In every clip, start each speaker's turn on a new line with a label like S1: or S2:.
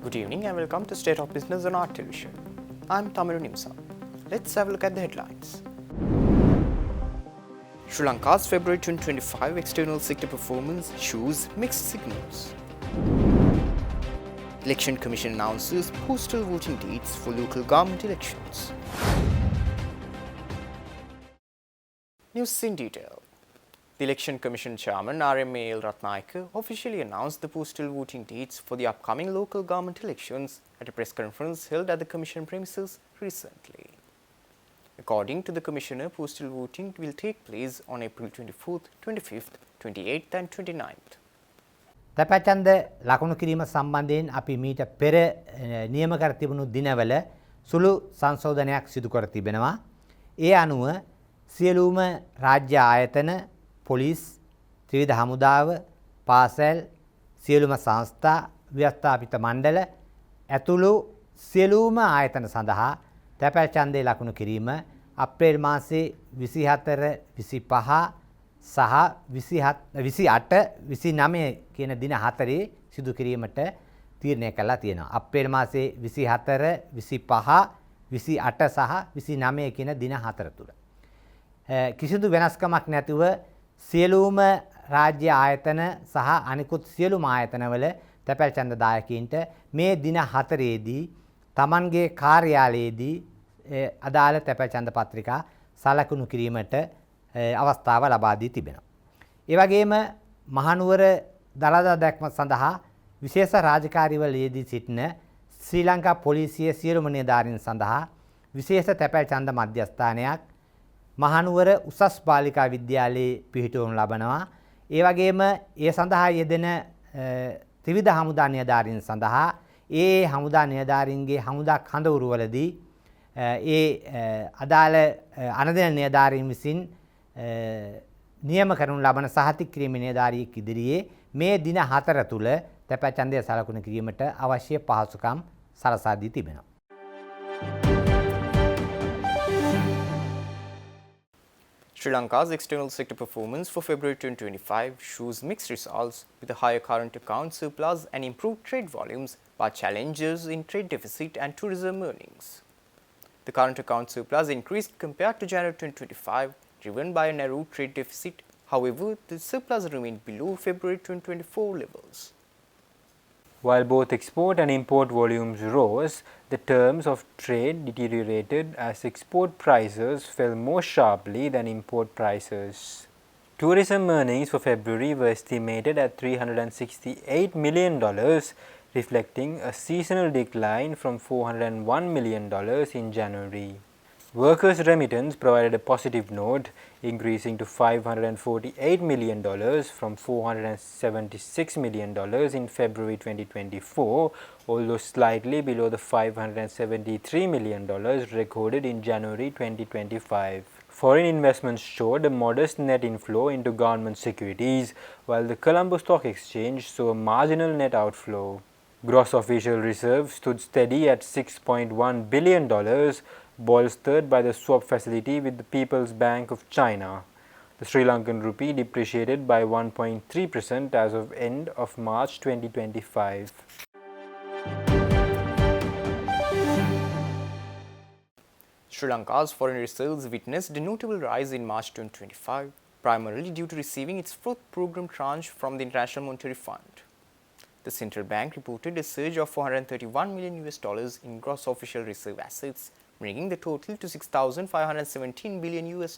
S1: Good evening and welcome to State of Business on our television. I'm Tamiru Nimsa. Let's have a look at the headlines. Sri Lanka's February 2025 external sector performance shows mixed signals. Election Commission announces postal voting dates for local government elections. News in detail. The Election Commission Chairman RMAL Ratnayaka officially announced the postal voting dates for the upcoming local government elections at a press conference held at the Commission premises recently. According to the Commissioner, postal voting will take place on April 24th, 25th, 28th and 29th.
S2: තැපැචන්ද ලකුණු කිරීම සම්බන්ධයෙන් අපි මීට පෙර නියම කර තිබුණු දිනවල සුළු සංශෝධනයක් සිදු කර තිබෙනවා. ඒ අනුව සියලුම රාජ්‍ය ආයතන, පොලිස්, ත්‍රිවිධ හමුදාව, පාසල්, සියලුම සංස්ථා, ව්‍යවස්ථාපිත මණ්ඩල ඇතුළු සියලුම ආයතන සඳහා තැපැචන්දේ ලකුණු කිරීම අප්‍රේල් මාසයේ 24, 25 සහ 28, 29 කියන දින හතරේ සිදු කිරීමට තීරණය කළා තියෙනවා. අප්‍රේල් මාසයේ 24, 25, 28 සහ 29 කියන දින හතර තුල. කිසිදු වෙනස්කමක් නැතුව සියලුම රාජ්‍ය ආයතන සහ අනිකුත් සියලුම ආයතනවල තැපැල් ඡන්ද දායකයින්ට මේ දින හතරේදී තමන්ගේ කාර්යාලයේදී අදාළ තැපැල් ඡන්ද පත්‍රිකා සලකුණු කිරීමට අවස්ථාව ලබා දී තිබෙනවා. ඒ වගේම මහනුවර දළදා දැක්ම සඳහා විශේෂ රාජකාරිවල යෙදී සිටින ශ්‍රී ලංකා පොලිසිය සියලුම නිලධාරීන් සඳහා විශේෂ තැපැල් ඡන්ද මධ්‍යස්ථානයක් මහනුවර උසස් බාලිකා විද්‍යාලයේ පිහිටවනු ලබනවා. ඒ වගේම ඒ සඳහා යෙදෙන ත්‍රිවිධ හමුදා නිලධාරීන් සඳහා ඒ හමුදා නිලධාරීන්ගේ හමුදා කඳවුරුවලදී ඒ අදාළ අනදෙන නිලධාරීන් විසින් නියම කරනු ලබන සහතික කිරීමේ නිලධාරියෙක් ඉදිරියේ මේ දින හතර තුල තැපැල් ඡන්දය සලකුණු කිරීමට අවශ්‍ය පහසුකම් සලසා දී තිබෙනවා.
S1: Sri Lanka's external sector performance for February 2025 shows mixed results with a higher current account surplus and improved trade volumes but challenges in trade deficit and tourism earnings. The current account surplus increased compared to January 2025, driven by a narrow trade deficit. However, the surplus remained below February 2024 levels.
S3: While both export and import volumes rose, the terms of trade deteriorated as export prices fell more sharply than import prices. Tourism earnings for February were estimated at $368 million, reflecting a seasonal decline from $401 million in January. Workers' remittance provided a positive note, increasing to $548 million from $476 million in February 2024, although slightly below the $573 million recorded in January 2025. Foreign investments showed a modest net inflow into government securities, while the Colombo Stock Exchange saw a marginal net outflow. Gross official reserves stood steady at $6.1 billion, bolstered by the swap facility with the People's Bank of China. The Sri Lankan rupee depreciated by 1.3% as of end of March 2025.
S1: Sri Lanka's foreign reserves witnessed a notable rise in March 2025, primarily due to receiving its fourth program tranche from the International Monetary Fund. The central bank reported a surge of $431 million in gross official reserve assets, bringing the total to $6,517 billion.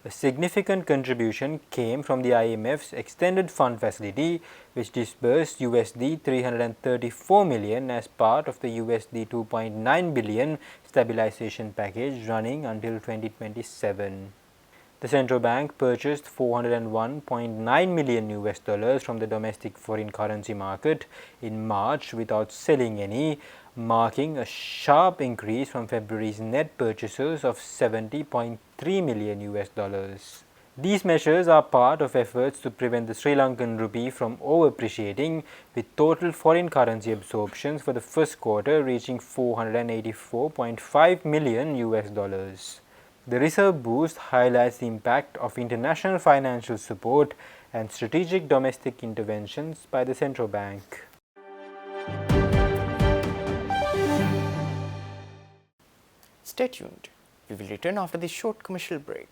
S3: A significant contribution came from the IMF's extended fund facility, which disbursed USD 334 million as part of the USD 2.9 billion stabilization package running until 2027. The central bank purchased $401.9 million from the domestic foreign currency market in March without selling any, marking a sharp increase from February's net purchases of $70.3 million. These measures are part of efforts to prevent the Sri Lankan rupee from over-appreciating, with total foreign currency absorptions for the first quarter reaching $484.5 million. The reserve boost highlights the impact of international financial support and strategic domestic interventions by the central bank.
S1: Stay tuned. We will return after this short commercial break.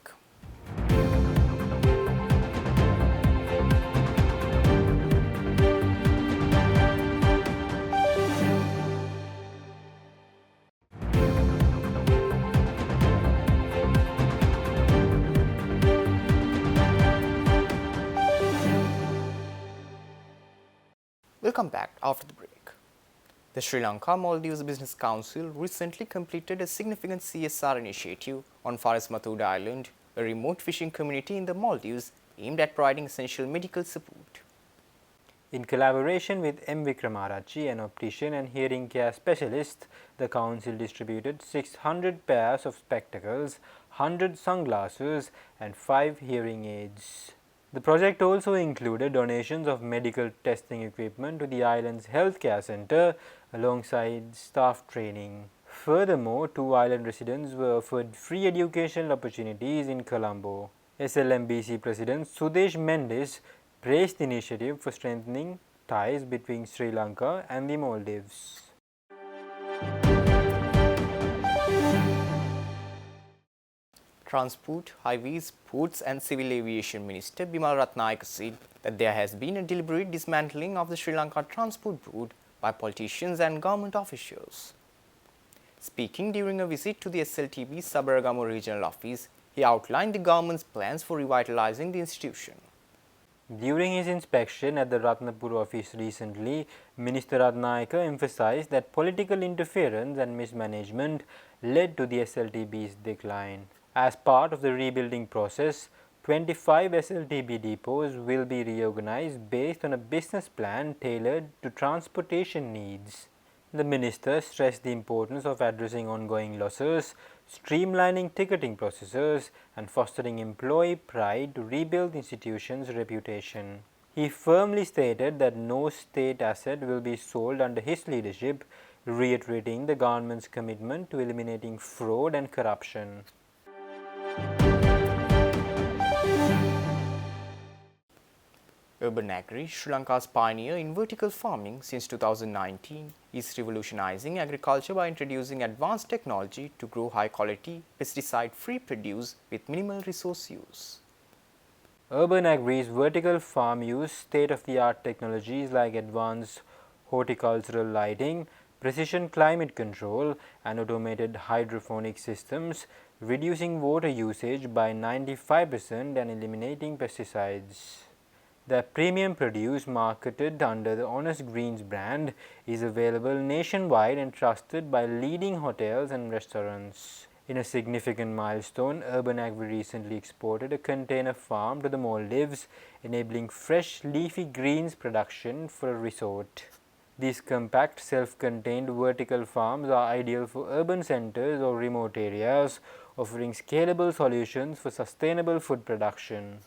S1: Welcome back after the break. The Sri Lanka Maldives Business Council recently completed a significant CSR initiative on Faris Mathud Island, a remote fishing community in the Maldives aimed at providing essential medical support.
S3: In collaboration with M. Vikramarachi, an optician and hearing care specialist, the council distributed 600 pairs of spectacles, 100 sunglasses and 5 hearing aids. The project also included donations of medical testing equipment to the island's healthcare center alongside staff training. Furthermore, 2 island residents were offered free educational opportunities in Colombo. SLMBC President Sudesh Mendes praised the initiative for strengthening ties between Sri Lanka and the Maldives.
S1: Transport, Highways, Ports and Civil Aviation Minister Bimal Ratnayake said that there has been a deliberate dismantling of the Sri Lanka Transport Board by politicians and government officials. Speaking during a visit to the SLTB Sabaragamu regional office, he outlined the government's plans for revitalizing the institution.
S3: During his inspection at the Ratnapur office recently, Minister Ratnayake emphasized that political interference and mismanagement led to the SLTB's decline. As part of the rebuilding process, 25 SLTB depots will be reorganized based on a business plan tailored to transportation needs. The minister stressed the importance of addressing ongoing losses, streamlining ticketing processes, and fostering employee pride to rebuild the institution's reputation. He firmly stated that no state asset will be sold under his leadership, reiterating the government's commitment to eliminating fraud and corruption.
S1: Urban Agri, Sri Lanka's pioneer in vertical farming since 2019, is revolutionizing agriculture by introducing advanced technology to grow high-quality, pesticide-free produce with minimal resource use.
S3: Urban Agri's vertical farm use state-of-the-art technologies like advanced horticultural lighting, precision climate control, and automated hydroponic systems, reducing water usage by 95% and eliminating pesticides. The premium produce marketed under the Honest Greens brand is available nationwide and trusted by leading hotels and restaurants. In a significant milestone, Urban Agri recently exported a container farm to the Maldives, enabling fresh leafy greens production for a resort. These compact, self-contained vertical farms are ideal for urban centers or remote areas, offering scalable solutions for sustainable food production.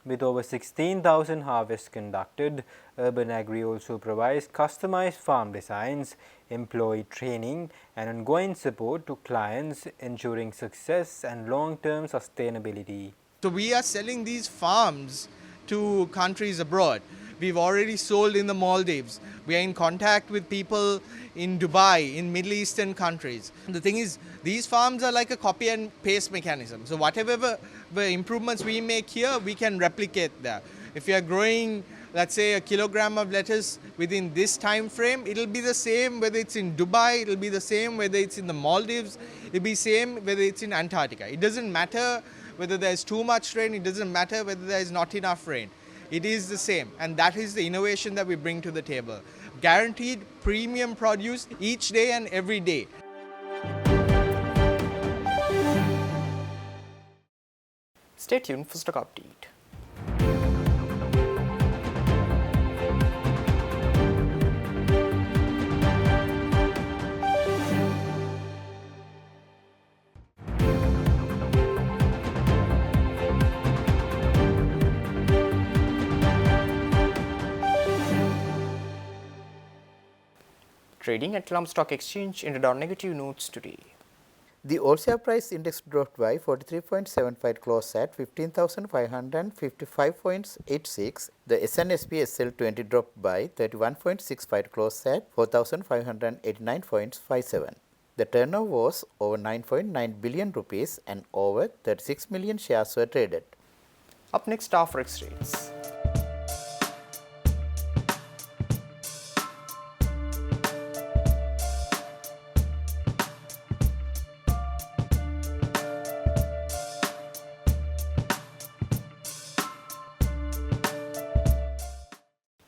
S3: With over 16,000 harvests conducted, Urban Agri also provides customized farm designs, employee training, and ongoing support to clients, ensuring success and long-term sustainability.
S4: So we are selling these farms to countries abroad. We've already sold in the Maldives. We are in contact with people in Dubai, in Middle Eastern countries. The thing is, these farms are like a copy and paste mechanism. So whatever the improvements we make here, we can replicate there. If you are growing, let's say, a kilogram of lettuce within this time frame, it'll be the same whether it's in Dubai, it'll be the same whether it's in the Maldives, it'll be same whether it's in Antarctica. It doesn't matter whether there's too much rain, it doesn't matter whether there's not enough rain. It is the same, and that is the innovation that we bring to the table. Guaranteed premium produce each day and every day.
S1: Stay tuned for stock update. Trading at Colombo Stock Exchange ended on negative notes today.
S5: The all share price index dropped by 43.75, close at 15,555.86. The S&P SL 20 dropped by 31.65, close at 4,589.57. The turnover was over 9.9 billion rupees and over 36 million shares were traded.
S1: Up next are forex rates.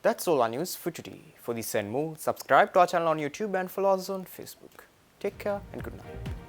S1: That's all our news for today. For this and more, subscribe to our channel on YouTube and follow us on Facebook. Take care and good night.